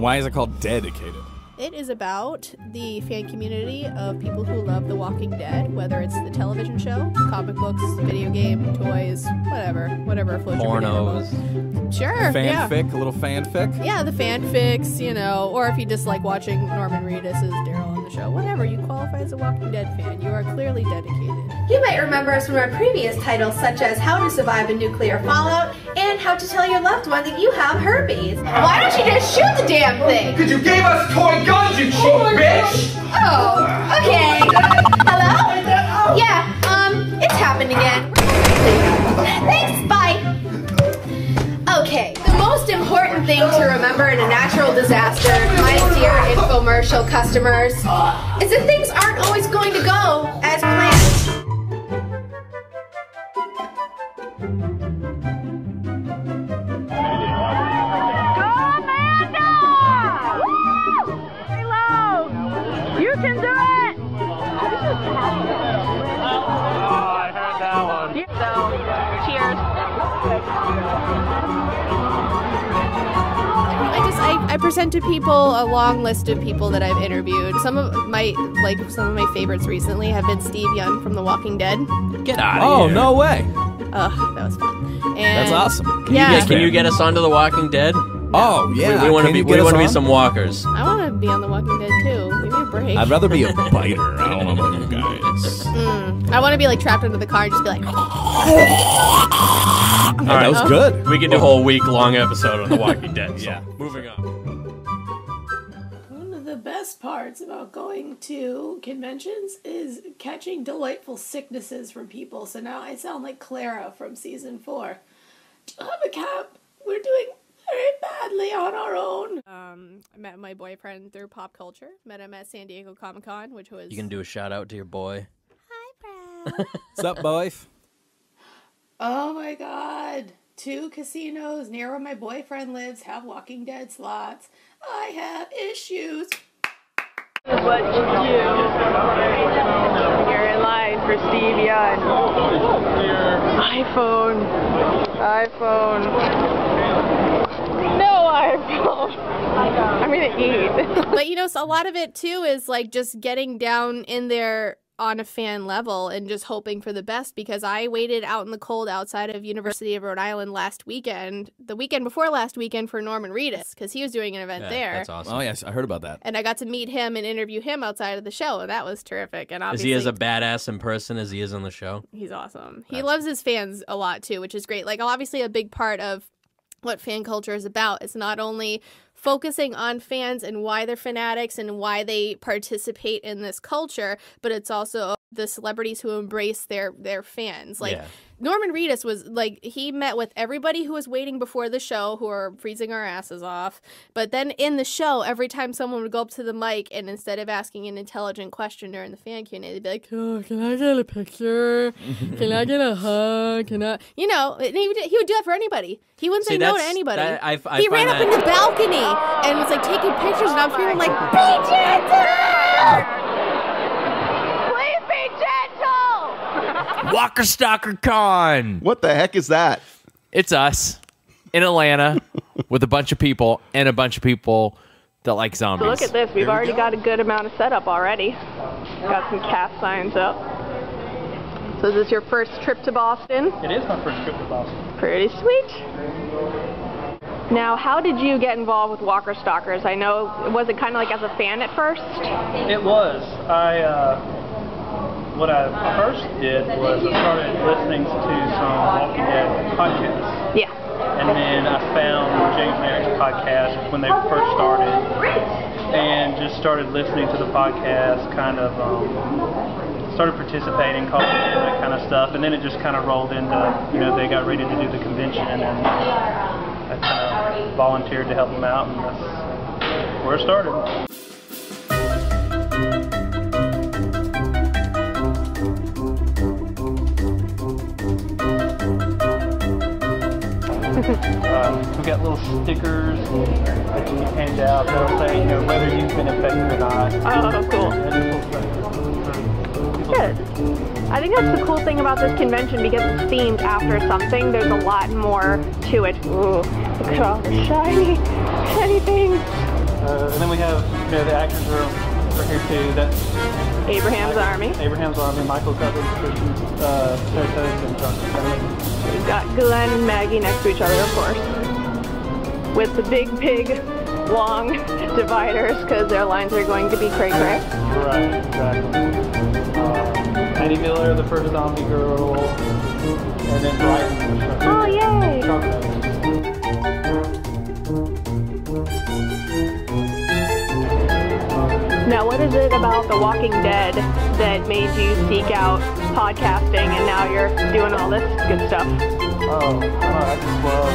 And why is it called DEADicated? It is about the fan community of people who love The Walking Dead, whether it's the television show, comic books, video game, toys, whatever floats your boat. Sure, fanfic, a little fanfic? Yeah, the fanfics, you know, or if you just like watching Norman Reedus as Daryl on the show, whatever, you qualify as a Walking Dead fan. You are clearly dedicated. You might remember us from our previous titles such as How to Survive a Nuclear Fallout and How to Tell Your Loved One That You Have Herpes. Why don't you just shoot the damn thing? Because you gave us toy guns, you cheap bitch! Oh, okay. Hello? Yeah, it's happened again. Thanks, bye. Okay, the most important thing to remember in a natural disaster, my dear infomercial customers, is that things aren't always going to go as planned. You can do it! Oh, I heard that one. So, cheers. I present to people a long list of people that I've interviewed. Some of my favorites recently have been Steve Young from The Walking Dead. Get out of here. Oh, no way. Oh, that was fun. And that's awesome. Can you get us onto The Walking Dead? Oh, yeah. We want to be some walkers. I want to be on The Walking Dead too. Give me a break. I'd rather be a biter. I don't know about you guys. I want to be like trapped under the car and just be like. Hey, that was good. We can do a whole week-long episode on The Walking Dead. So. Yeah. Moving on. One of the best parts about going to conventions is catching delightful sicknesses from people. So now I sound like Clara from season 4. Do you have a camp? We're doing very badly on our own. I met my boyfriend through pop culture. Met him at San Diego Comic-Con, which was... You can do a shout-out to your boy. Hi, bro. What's up, boy? Oh my god. 2 casinos near where my boyfriend lives have Walking Dead slots. I have issues. What you do? You're in line for Steve Young. iPhone. No iPhone. I'm gonna eat. But you know, so a lot of it too is like just getting down in there on a fan level and just hoping for the best, because I waited out in the cold outside of University of Rhode Island last weekend, the weekend before last weekend, for Norman Reedus, because he was doing an event there. That's awesome. Oh, yes, I heard about that. And I got to meet him and interview him outside of the show, and that was terrific. And obviously, is he as a badass in person as he is on the show? He's awesome. He loves his fans a lot too, which is great. Like, obviously a big part of what fan culture is about is not only focusing on fans and why they're fanatics and why they participate in this culture, but it's also the celebrities who embrace their fans. Like, Norman Reedus was like, he met with everybody who was waiting before the show, who are freezing our asses off. But then in the show, every time someone would go up to the mic and instead of asking an intelligent question during the fan Q&A, they'd be like, oh, can I get a picture? Can I get a hug? Can I? You know, and he would do that for anybody. He wouldn't say no to anybody. He ran up in the balcony and was like taking pictures, and I'm feeling like, be gentle! Walker Stalker Con! What the heck is that? It's us in Atlanta with a bunch of people and a bunch of people that like zombies. So look at this. We've already got a good amount of setup already. Got some cast signs up. So is this your first trip to Boston? It is my first trip to Boston. Pretty sweet. Now, how did you get involved with Walker Stalkers? I know, was it kind of like as a fan at first? It was. What I first did was I started listening to some Walking Dead podcasts. Yeah. And then I found James and Eric's podcast when they first started, and just started listening to the podcast, kind of started participating, calling in, that kind of stuff, and then it just kind of rolled into, you know, they got ready to do the convention, and I kind of volunteered to help them out, and that's where it started. We got little stickers that you can hand out that'll say, you know, whether you've been infected or not. Oh, cool. Good. I think that's the cool thing about this convention, because it's themed after something. There's a lot more to it. Ooh, look at all the shiny things. And then we have, the actors are here too. That's Abraham's Army. Abraham's Army, Michael Cutler, Christian Tertos, and John Stanley. We've got Glenn and Maggie next to each other, of course. With the big, long dividers, because their lines are going to be cray-cray. Right, exactly. Eddie Miller, the first zombie girl, and then Brighton. Oh, yay! Now, what is it about The Walking Dead that made you seek out podcasting and now you're doing all this good stuff? Oh, I just love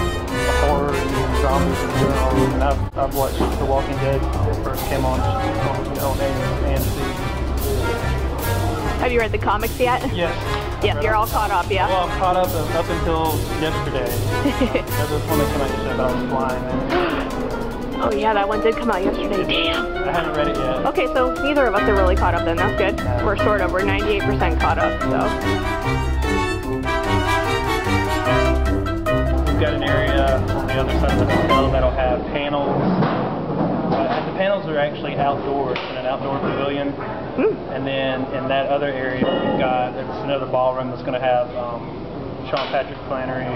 horror and zombies in general, and I've watched The Walking Dead when it first came on and Have you read the comics yet? Yes. Yep, you're all caught up, yeah? Well, I'm caught up until yesterday. That was when they came out yesterday about I was flying. Oh yeah, that one did come out yesterday. Damn. I haven't read it yet. Okay, so neither of us are really caught up then. That's good. No. We're 98% caught up, so. We've got an area on the other side of the hotel that'll have panels. The panels are actually outdoors in an outdoor pavilion. And then in that other area, it's another ballroom that's going to have Sean Patrick Flannery,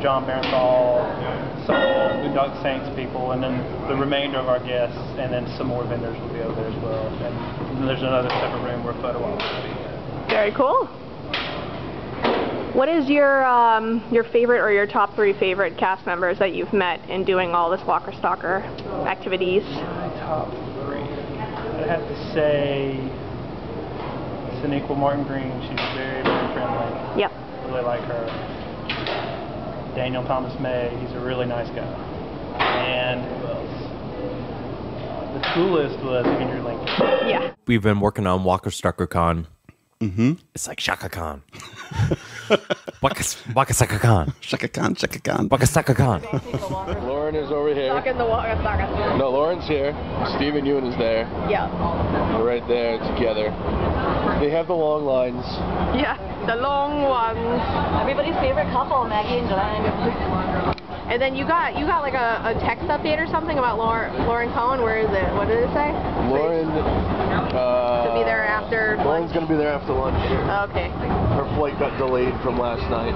John Barenthal, some Boondock Saints people, and then the remainder of our guests, and then some more vendors will be over there as well. And then there's another separate room where photo ops will be. Very cool. What is your favorite or your top 3 favorite cast members that you've met in doing all this Walker Stalker activities? My top 3. I'd have to say Sonequa Martin Green. She's very, very friendly. Yep. Really like her. Daniel Thomas May. He's a really nice guy. And who else? The coolest was Andrew Lincoln. Yeah. We've been working on Walker Stalker Con. Mm-hmm. It's like Shaka Khan. Waka Saka Khan. Shaka Khan, Shaka Khan. Waka Saka Khan. Lauren is over here. Stuck in the Walker Stalker. No, Lauren's here. Stephen Ewan is there. Yeah. We're right there together. They have the long lines. Yeah, the long ones. Everybody's favorite couple, Maggie and Glenn. And then you got like a text update or something about Lauren Cohen. Where is it? What did it say? Lauren. To be there after Lauren's going to be there after lunch. Okay. Her flight got delayed from last night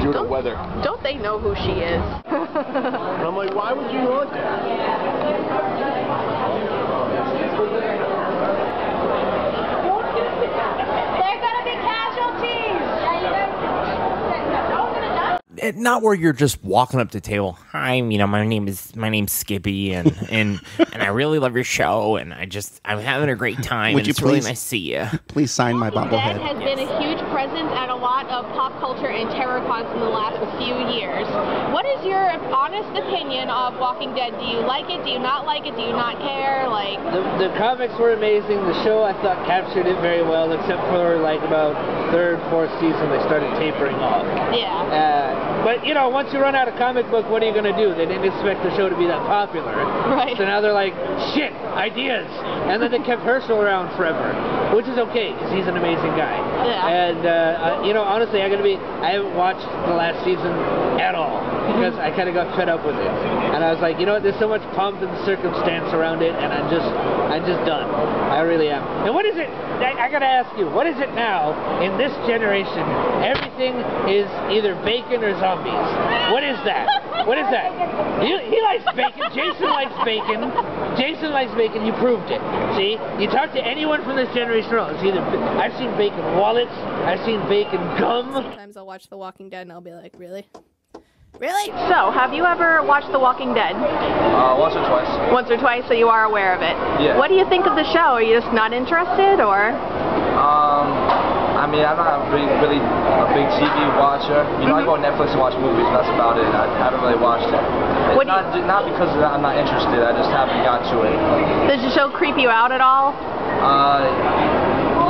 due to weather. Don't they know who she is? And I'm like, why would you want that? They're gonna be casualties. Not where you're just walking up to the table. Hi, my name's Skippy, and I really love your show, and I'm having a great time. Would you it's really please- nice to see you. Please sign my bobblehead. has been a huge presence at a lot of pop culture and terror cons in the last few years. What is your honest opinion of Walking Dead? Do you like it? Do you not like it? Do you not care? Like The comics were amazing. The show I thought captured it very well, except for like about 3rd, 4th season they started tapering off. Yeah. But once you run out of comic book, what are you going to do? They didn't expect the show to be that popular. Right. So now they're like, shit, ideas. And then they kept Herschel around forever, which is okay because he's an amazing guy. Yeah. And honestly, I haven't watched the last season at all because I kind of got fed up with it. And I was like, there's so much pomp and circumstance around it, and I'm just done. I really am. And what is it? I got to ask you, what is it now in this generation? Everything is either bacon or zombies. What is that? What is that? He likes bacon. Jason likes bacon. Jason likes bacon. You proved it. See? You talk to anyone from this generation, it's either I've seen bacon wallets. I've seen bacon gum. Sometimes I'll watch The Walking Dead and I'll be like, really? Really? So, have you ever watched The Walking Dead? Once or twice. Once or twice, so you are aware of it. Yeah. What do you think of the show? Are you just not interested, or? I'm not really a big TV watcher. I go on Netflix and watch movies, and that's about it. I haven't really watched it. It's not because I'm not interested, I just haven't got to it. Does the show creep you out at all?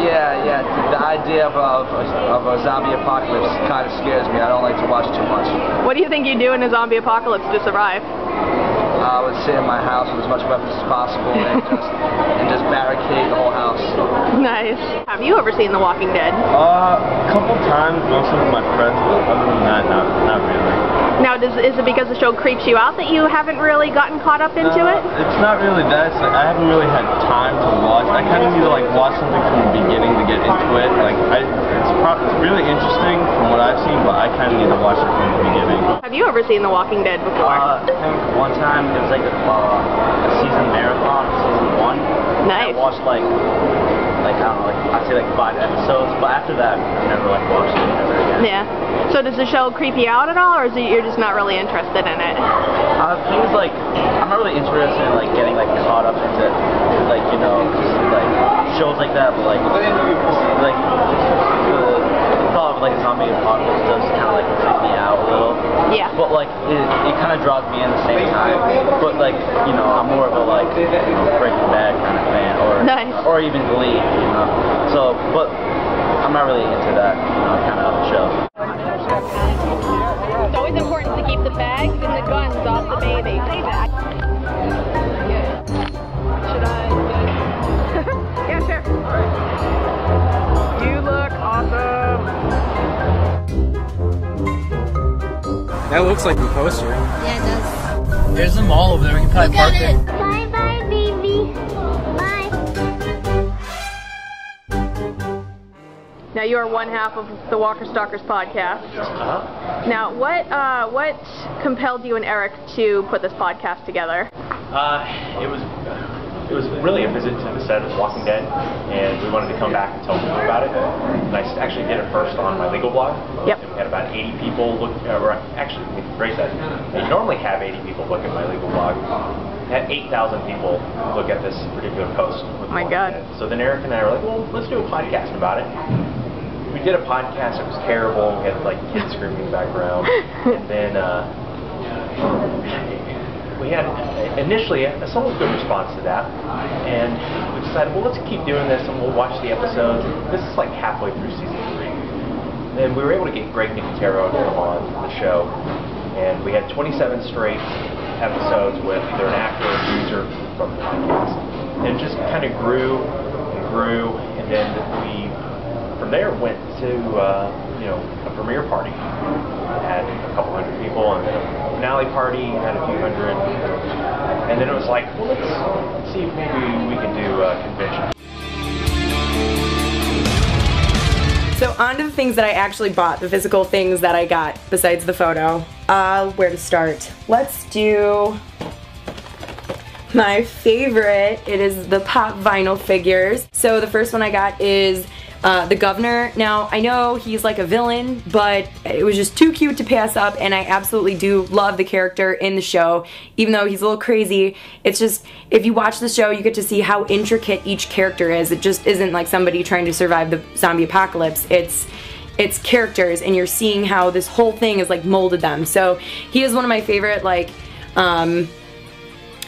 Yeah. The idea of a zombie apocalypse kind of scares me. I don't like to watch too much. What do you think you do in a zombie apocalypse to survive? I would sit in my house with as much weapons as possible and just barricade the whole house. Nice. Have you ever seen The Walking Dead? A couple times, mostly with my friends, but other than that, not really. Now, is it because the show creeps you out that you haven't really gotten caught up into it? It's not really that. It's like I haven't really had time to watch. I kind of need to like watch something from the beginning to get into it. Like it's really interesting from what I've seen, but I kind of need to watch it from the beginning. Have you ever seen The Walking Dead before? I think one time it was like a season marathon, season 1. Nice. I watched like I don't know, I'd say like 5 episodes, but after that, I never like watched it ever again. Yeah. So does the show creep you out at all, or is it you're just not really interested in it? Things like I'm not really interested in like getting like caught up into like like shows like that, but like the thought of like a zombie apocalypse does kind of like freak me out a little. Yeah. But like it kind of draws me in at the same time. But like I'm more of a like Breaking Bad kind of fan, or even Glee, So, but I'm not really into that kind of show. It's always important to keep the bags and the guns off the baby. Should I? Yeah, sure. You look awesome. That looks like the poster. Yeah, it does. There's a mall over there. We can probably park there. Bye bye, baby. Bye. Now you are one half of the Walker Stalkers podcast. Now, what compelled you and Eric to put this podcast together? It was really a visit to the set of Walking Dead, and we wanted to come back and tell people about it. And I actually did it first on my legal blog. Yep. And we had about 80 people look, or actually, let me phrase that. I normally have 80 people look at my legal blog. I had 8,000 people look at this particular post. Oh my God. Dead. So then Eric and I were like, well, let's do a podcast about it. We did a podcast, it was terrible. We had like kids screaming in the background. And then we had initially a somewhat good response to that, and we decided, well, let's keep doing this and we'll watch the episodes. This is like halfway through season 3, and we were able to get Greg Nicotero to come on the show, and we had 27 straight episodes with either an actor or a user from the podcast, and it just kind of grew and grew, and then we from there went to a premiere party. Had a couple hundred people, and then a finale party had a few hundred, and then it was like, well, let's see if maybe we can do a convention. So on to the things that I actually bought, the physical things that I got besides the photo. Where to start? Let's do my favorite. It is the pop vinyl figures. So the first one I got is the Governor. Now, I know he's like a villain, but it was just too cute to pass up, and I absolutely do love the character in the show. Even though he's a little crazy, it's just, if you watch the show, you get to see how intricate each character is. It just isn't like somebody trying to survive the zombie apocalypse. It's characters, and you're seeing how this whole thing is like molded them. So he is one of my favorite like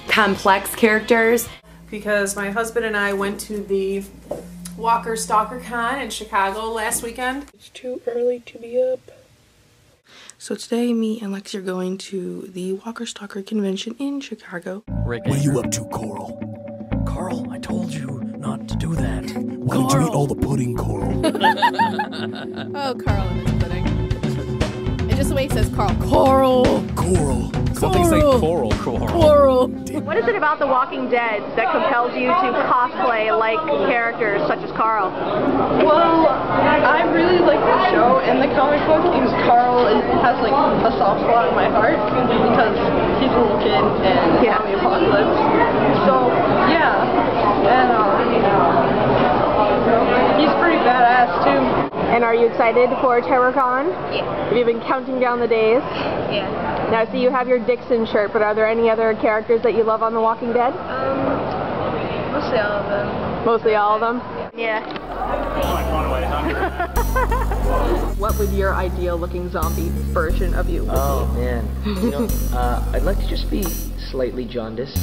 complex characters. Because my husband and I went to the Walker Stalker Con in Chicago last weekend. It's too early to be up. So today me and Lexi are going to the Walker Stalker convention in Chicago. What are you up to, Coral? Carl, I told you not to do that. Why did you eat all the pudding, Coral? Oh, Carl and his pudding. And just the way he says Carl. Coral! Coral. Something's like coral. Coral. What is it about The Walking Dead that compels you to cosplay like characters such as Carl? Well, I really like the show and the comic book because Carl has like a soft spot in my heart because he's a little kid and zombie apocalypse. So yeah, and he's pretty badass too. And are you excited for TerrorCon? Yeah. Have you been counting down the days? Yeah. Now, so you have your Dixon shirt, but are there any other characters that you love on The Walking Dead? Mostly all of them. Mostly all of them? Yeah. What would your ideal looking zombie version of you be? Oh man, I'd like to just be slightly jaundiced.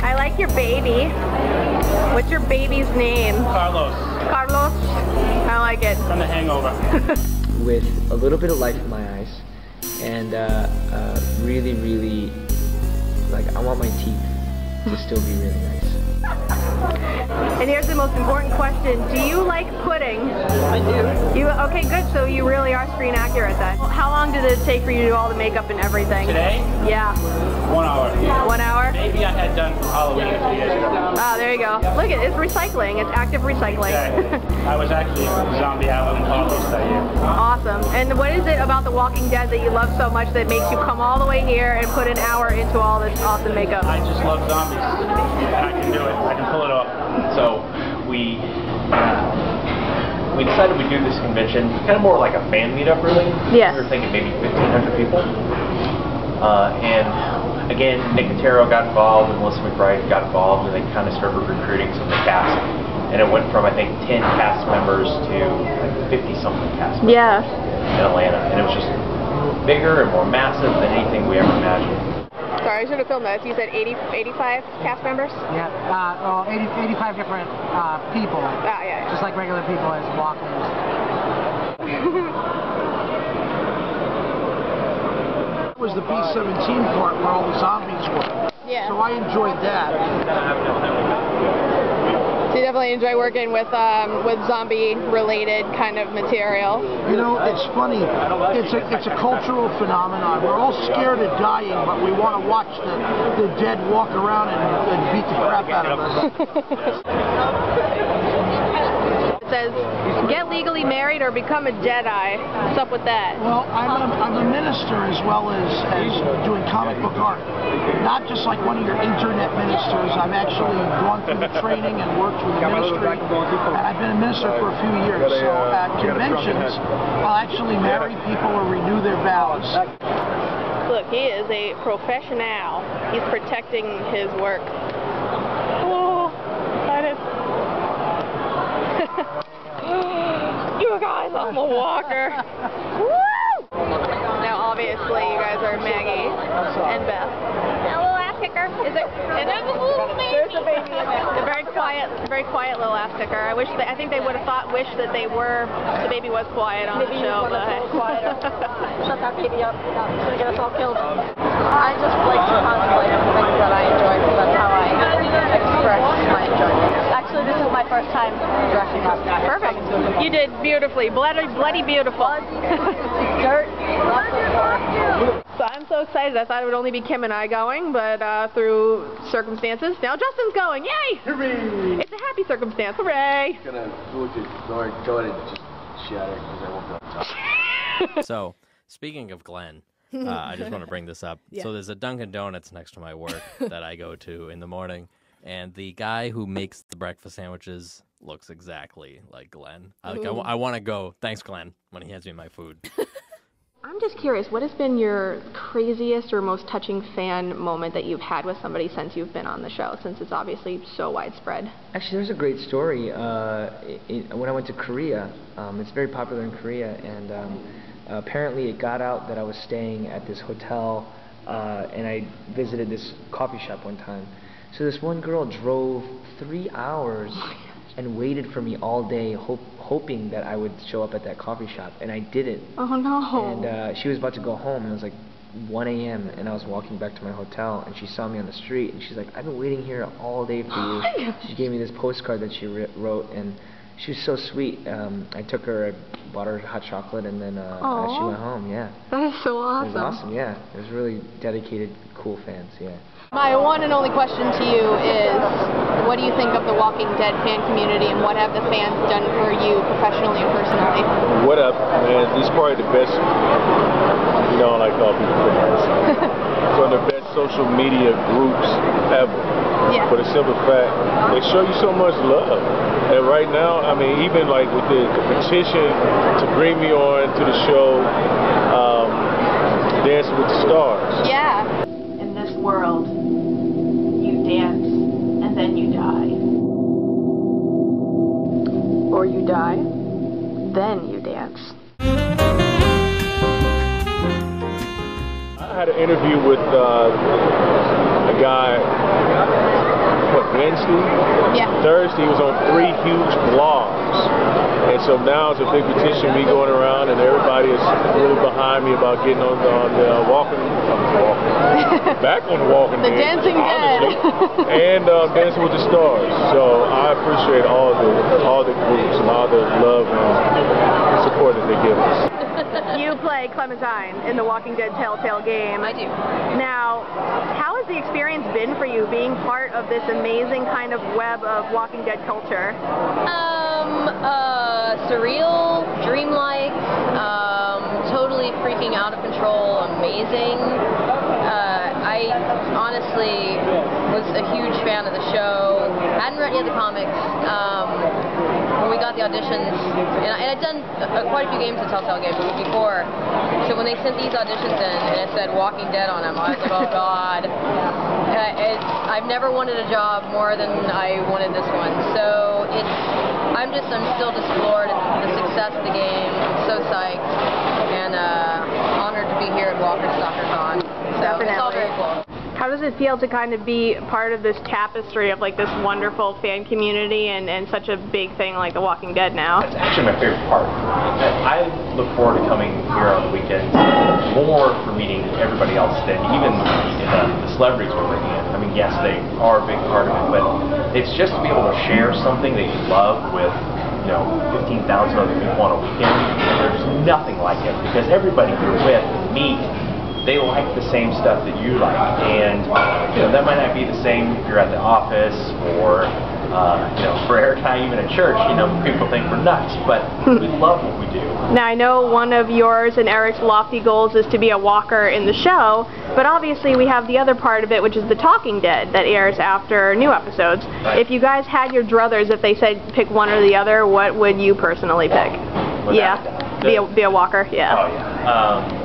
I like your baby. What's your baby's name? Carlos. Carlos? I like it. From The Hangover. With a little bit of light in my eyes, and really, really, like I want my teeth to still be really nice. And here's the most important question. Do you like pudding? I do. Okay, good. So you really are screen accurate then. How long did it take for you to do all the makeup and everything? Today? Yeah. 1 hour. 1 hour? Maybe I had done for Halloween 2 years ago. Oh, there you go. Look, it's recycling. It's active recycling. Exactly. I was actually in Zombie Island in August that year. Awesome. And what is it about The Walking Dead that you love so much that makes you come all the way here and put an hour into all this awesome makeup? I just love zombies. And I can do it. I can pull it off. So we decided we'd do this convention, kind of more like a fan meetup, really. Yeah. We were thinking maybe 1,500 people. And again, Nick Matero got involved and Melissa McBride got involved, and they kind of started recruiting some of the cast. And it went from, I think, 10 cast members to like 50-something cast members in Atlanta. And it was just bigger and more massive than anything we ever imagined. Sorry, I should have filmed that. You said 85 cast members? Yeah, 85 different people. Yeah. Just like regular people as walkers. It was the B-17 part where all the zombies were. Yeah. So I enjoyed that. So you definitely enjoy working with zombie-related kind of material. You know, it's funny. It's a cultural phenomenon. We're all scared of dying, but we want to watch the dead walk around and beat the crap out of us. It says, get legally married or become a Jedi. What's up with that? Well, I'm a minister as well as doing comic book art. Not just like one of your internet ministers. I've actually gone through the training and worked with the ministry. And I've been a minister for a few years. So at conventions, I'll actually marry people or renew their vows. Look, he is a professional. He's protecting his work. Oh, excited. You guys, I'm a walker. Woo! Now, obviously, you guys are Maggie and Beth. A little ass kicker. Is it? And there's a little baby. There's a baby in there. A very quiet little ass kicker. I think they would have wished that the baby was quiet on the show. Maybe a little quieter. Shut that baby up. It's gonna get us all killed. I just like to contemplate on things that I enjoy, because that's how I express my enjoyment. Actually, this is my first time dressing up. Perfect. You did beautifully. Bloody beautiful. Dirt. So I'm so excited. I thought it would only be Kim and I going, but through circumstances, now Justin's going. Yay! Hooray! It's a happy circumstance. Hooray! I'm gonna go to just shatter because I won't be on top. So, speaking of Glenn, I just want to bring this up. Yeah. So there's a Dunkin' Donuts next to my work that I go to in the morning, and the guy who makes the breakfast sandwiches looks exactly like Glenn. I want to go, thanks Glenn, when he hands me my food. I'm just curious, what has been your craziest or most touching fan moment that you've had with somebody since you've been on the show, since it's obviously so widespread? Actually, there's a great story. When I went to Korea, it's very popular in Korea, and apparently it got out that I was staying at this hotel, and I visited this coffee shop one time. So this one girl drove 3 hours and waited for me all day, hoping that I would show up at that coffee shop, and I didn't. Oh no. And she was about to go home, and it was like 1 a.m., and I was walking back to my hotel, and she saw me on the street, and she's like, I've been waiting here all day for you. She gave me this postcard that she wrote, and she was so sweet. I took her, I bought her hot chocolate, and then she went home, yeah. That is so awesome. It was awesome, yeah. It was really dedicated, cool fans, yeah. My one and only question to you is, what do you think of the Walking Dead fan community, and what have the fans done for you professionally and personally? What up, man? This is probably the best, you know, like all people say, it's one of the best social media groups ever. Yeah. For the simple fact, they show you so much love. And right now, I mean, even like with the petition to bring me on to the show, Dancing with the Stars. Yeah. In this world, you dance and then you die. Or you die, then you dance. I had an interview with a guy, Wednesday? Yeah. Thursday, he was on 3 huge blogs. And so now it's a big petition, me going around, and everybody is really behind me about getting on the back on The Walking Dead. The Dancing Dead. And Dancing with the Stars. So I appreciate all the groups and all the love and support that they give us. You play Clementine in the Walking Dead Telltale game. I do. Now, how has the experience been for you being part of this amazing kind of web of Walking Dead culture? Surreal, dreamlike, totally freaking out of control, amazing. I honestly was a huge fan of the show. Hadn't read yet the comics. When we got the auditions, and I'd done quite a few games of Telltale games before, so when they sent these auditions in and it said Walking Dead on them, I was like, oh god. I've never wanted a job more than I wanted this one, so I'm still just floored at the success of the game. I'm so psyched and honored to be here at Walker StalkerCon. So it's all very cool. How does it feel to kind of be part of this tapestry of like this wonderful fan community and such a big thing like The Walking Dead now? That's actually my favorite part. I look forward to coming here on the weekends more for meeting everybody else than even the celebrities we're bringing in. I mean, yes, they are a big part of it, but it's just to be able to share something that you love with 15,000 other people on a weekend. There's nothing like it because everybody you're with meet. They like the same stuff that you like, and that might not be the same if you're at the office or for airtime, even at church. People think we're nuts, but we love what we do. Now I know one of yours and Eric's lofty goals is to be a walker in the show, but obviously we have the other part of it, which is the Talking Dead that airs after new episodes. Right. If you guys had your druthers, if they said pick one or the other, what would you personally pick? Be a walker. Yeah. Oh yeah.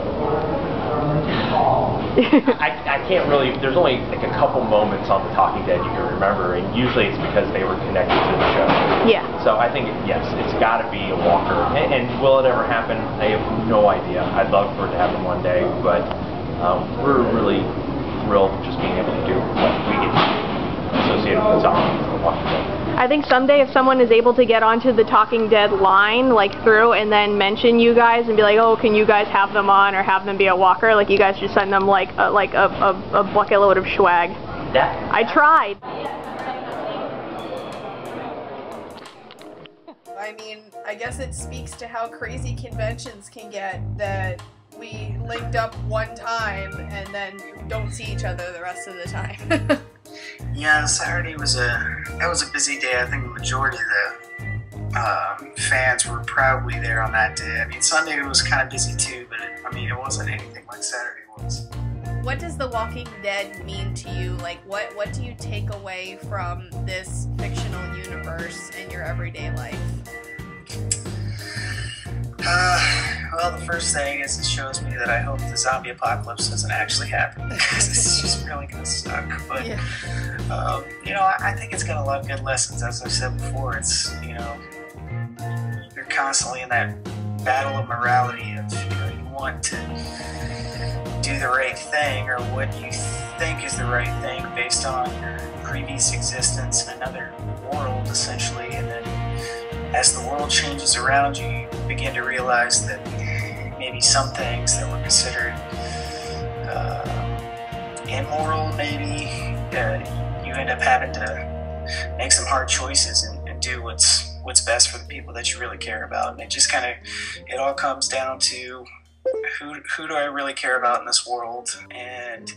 I can't really, there's only like a couple moments on The Talking Dead you can remember, and usually it's because they were connected to the show. Yeah. So I think, yes, it's got to be a walker. And will it ever happen? I have no idea. I'd love for it to happen one day, but we're really thrilled just being able to do what we get associated with The Walking Dead. I think someday if someone is able to get onto the Talking Dead line, like through, and then mention you guys and be like, oh, can you guys have them on or have them be a walker? Like you guys should send them like a bucket load of swag. I tried. I mean, I guess it speaks to how crazy conventions can get that we linked up one time and then don't see each other the rest of the time. Yeah, Saturday was a busy day. I think the majority of the fans were probably there on that day. I mean, Sunday was kind of busy too, but it wasn't anything like Saturday was. What does The Walking Dead mean to you? Like, what do you take away from this fictional universe in your everyday life? Well, the first thing is it shows me that I hope the zombie apocalypse doesn't actually happen because it's just really going to suck. But, I think it's got a lot of good lessons. As I've said before, it's, you're constantly in that battle of morality of, you want to do the right thing or what you think is the right thing based on your previous existence in another world, essentially, and then as the world changes around you, you begin to realize that maybe some things that were considered immoral, maybe you end up having to make some hard choices and do what's best for the people that you really care about. And it just it all comes down to who do I really care about in this world, and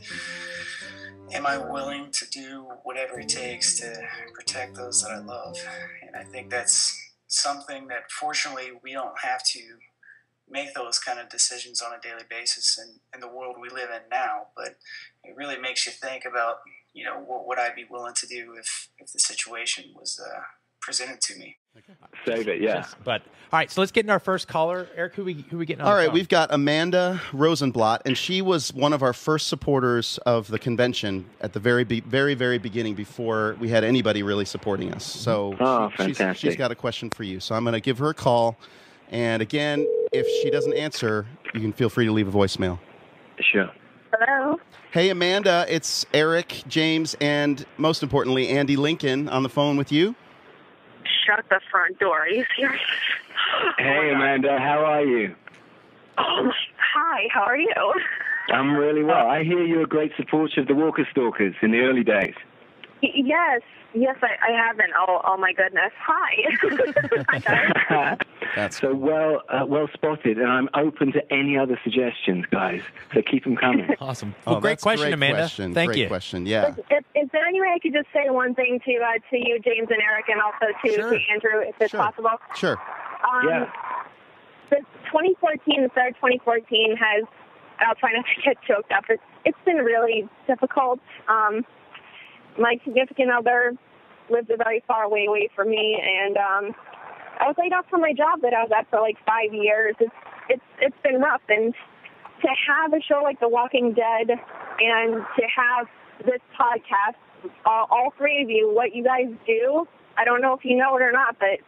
am I willing to do whatever it takes to protect those that I love? And I think that's something that fortunately we don't have to make those kind of decisions on a daily basis in the world we live in now, but it really makes you think about, what would I be willing to do if the situation was presented to me. Save it, yeah. But all right, so let's get in our first caller. Eric, who we getting on? All the right, phone? we've got Amanda Rosenblatt, and she was one of our first supporters of the convention at the very beginning before we had anybody really supporting us. So she's got a question for you. So I'm going to give her a call, and again, if she doesn't answer, you can feel free to leave a voicemail. Sure. Hello. Hey, Amanda, it's Eric, James, and most importantly, Andy Lincoln on the phone with you. Shut the front door. Are you serious? Hey, Amanda, how are you? Oh, hi. How are you? I'm really well. I hear you're a great supporter of the Walker Stalkers in the early days. Yes, I haven't. Oh my goodness. Hi. That's so well spotted, and I'm open to any other suggestions, guys. So keep them coming. Awesome. Well, great question, Amanda. Thank great you. Question. Yeah. Is there any way I could just say one thing to you, James and Eric, and also to Andrew, if it's possible? Sure. Yeah. The 2014, the start of 2014 has. I'll try not to get choked up. It's been really difficult. My significant other lived very far away from me, and I was laid off from my job that I was at for like 5 years. It's been rough, and to have a show like The Walking Dead and to have this podcast, all three of you, what you guys do, I don't know if you know it or not, but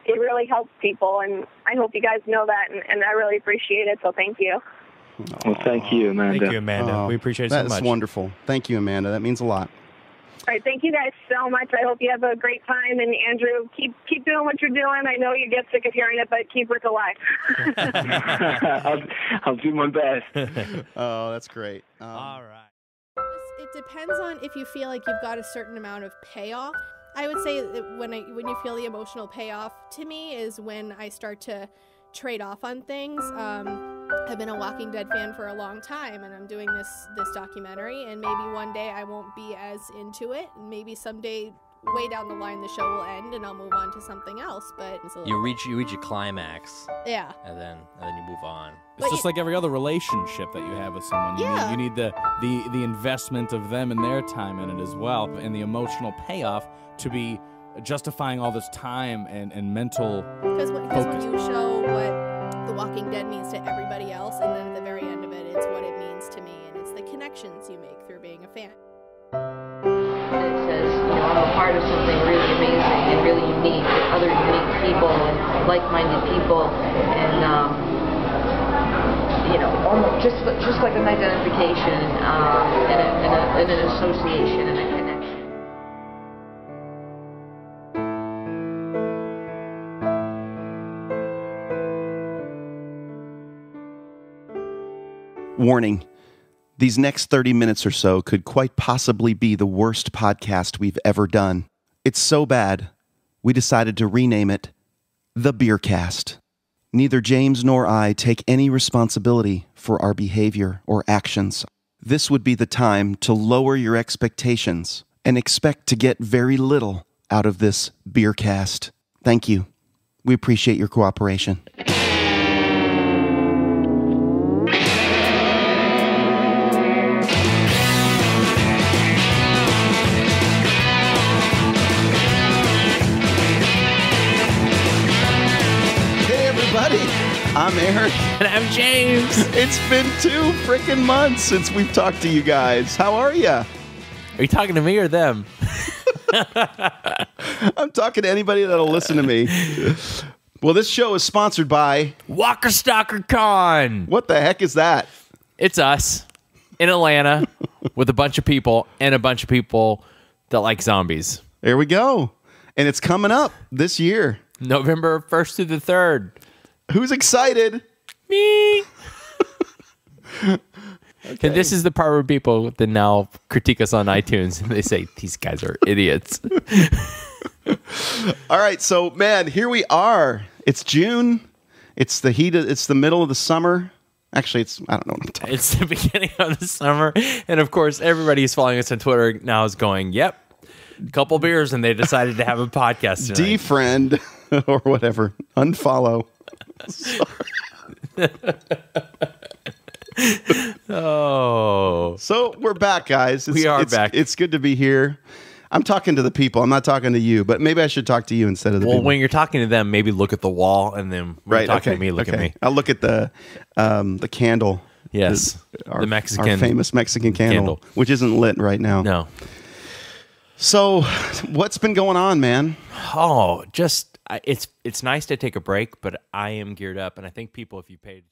it really helps people, and I hope you guys know that, and I really appreciate it, so thank you. Well, thank you, Amanda. Thank you, Amanda. We appreciate it so much. That's wonderful. Thank you, Amanda. That means a lot. All right, thank you guys so much. I hope you have a great time. And Andrew, keep doing what you're doing. I know you get sick of hearing it, but keep Rick alive. I'll do my best. Oh, that's great. All right. It depends on if you feel like you've got a certain amount of payoff. I would say that when you feel the emotional payoff to me is when I start to trade off on things. I've been a Walking Dead fan for a long time, and I'm doing this documentary, and maybe one day I won't be as into it, and maybe someday way down the line the show will end and I'll move on to something else. But it's you reach your climax, yeah, and then you move on. It's just like every other relationship that you have with someone. You need the investment of them and their time in it as well, and the emotional payoff to be justifying all this time and mental focus. Because when you show what The Walking Dead means to everybody else, and then at the very end of it, it's what it means to me, and it's the connections you make through being a fan. And it says, I'm a part of something really amazing and really unique with other unique people and like-minded people, and almost just like an identification and an association and a connection. Warning. These next 30 minutes or so could quite possibly be the worst podcast we've ever done. It's so bad, we decided to rename it The Beercast. Neither James nor I take any responsibility for our behavior or actions. This would be the time to lower your expectations and expect to get very little out of this Beercast. Thank you. We appreciate your cooperation. I'm Eric. And I'm James. It's been 2 freaking months since we've talked to you guys. How are you? Are you talking to me or them? I'm talking to anybody that'll listen to me. Well, this show is sponsored by Walker Stalker Con. What the heck is that? It's us in Atlanta with a bunch of people and a bunch of people that like zombies. There we go. And it's coming up this year. November 1st through the 3rd. Who's excited? Me. Okay. And this is the part where people then now critique us on iTunes and they say, these guys are idiots. All right. So, man, here we are. It's June. It's the middle of the summer. Actually, I don't know what I'm talking about. It's the beginning of the summer. And of course, everybody who's following us on Twitter now is going, yep, a couple beers, and they decided to have a podcast tonight. Defriend or whatever. Unfollow. Oh. So we're back, guys. We are back. It's good to be here. I'm talking to the people. I'm not talking to you, but maybe I should talk to you instead of the people. Well, when you're talking to them, maybe look at the wall, and then when you're talking to me, look at me. I'll look at the candle. Yes, our Mexican, famous Mexican candle, which isn't lit right now. No. So, what's been going on, man? Oh, it's nice to take a break, but I am geared up, and I think people, if you paid